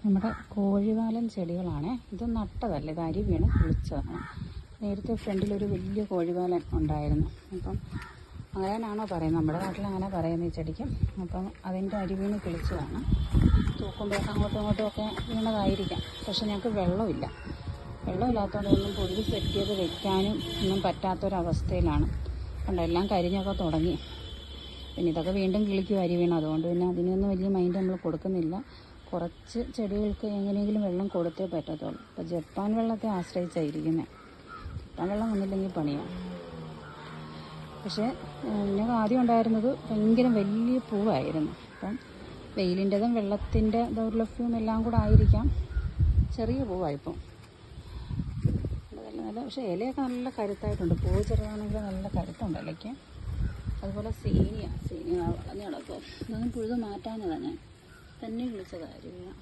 നമ്മുടെ കോഴിവാലൻ ചെടികളാണ്. ഇത് നട്ടതല്ല, ഇത് അരി വീണ് കുളിച്ചതാണ്. നേരത്തെ ഫ്രണ്ടിലൊരു വലിയ കോഴിവാലൻ ഉണ്ടായിരുന്നു. അപ്പം അങ്ങനെയാണോ പറയുന്നത്, നമ്മുടെ നാട്ടിൽ അങ്ങനെ പറയുന്നത് ഈ ചെടിക്ക്. അപ്പം അതിൻ്റെ അരി വീണ് കിളിച്ചതാണ്. തൂക്കുമ്പോൾ അങ്ങോട്ടും ഇങ്ങോട്ടും ഒക്കെ വീണതായിരിക്കാം. പക്ഷെ ഞങ്ങൾക്ക് വെള്ളമില്ലാത്തതുകൊണ്ട് ഒന്നും പൊടി സെറ്റ് ചെയ്ത് വെക്കാനും ഒന്നും പറ്റാത്തൊരവസ്ഥയിലാണ്. കണ്ടോ, എല്ലാം കരിഞ്ഞൊക്കെ തുടങ്ങി. പിന്നെ ഇതൊക്കെ വീണ്ടും കിളിക്കും അരി വീണ്. അതുകൊണ്ട് പിന്നെ അതിനൊന്നും വലിയ മൈൻഡ് നമ്മൾ കൊടുക്കുന്നില്ല. കുറച്ച് ചെടികൾക്ക് എങ്ങനെയെങ്കിലും വെള്ളം കൊടുത്തേ പറ്റത്തുള്ളൂ. ഇപ്പോൾ ജപ്പാൻ വെള്ളത്തെ ആശ്രയിച്ചായിരിക്കുന്നത്. ജപ്പാൻ വെള്ളം വന്നില്ലെങ്കിൽ പണിയാണ്. പക്ഷേ ഞങ്ങൾക്ക് ആദ്യം ഉണ്ടായിരുന്നത് ഭയങ്കര വലിയ പൂവായിരുന്നു. അപ്പം വെയിലിൻ്റെതും വെള്ളത്തിൻ്റെ ദൗർലഭ്യവും എല്ലാം കൂടെ ആയിരിക്കാം ചെറിയ പൂവായിപ്പം. നല്ല പക്ഷേ ഇലയൊക്കെ നല്ല കരുത്തായിട്ടുണ്ട്. പൂവ് ചെറുതാണെങ്കിൽ നല്ല കരുത്തുണ്ട് ഇലയ്ക്ക്. അതുപോലെ സീനിയ വളഞ്ഞ് കിടക്കും. ഇതൊന്നും പുഴുത് മാറ്റാഞ്ഞതാണ്, ഞാൻ തന്നെ വിളിച്ചതായിരുന്നു.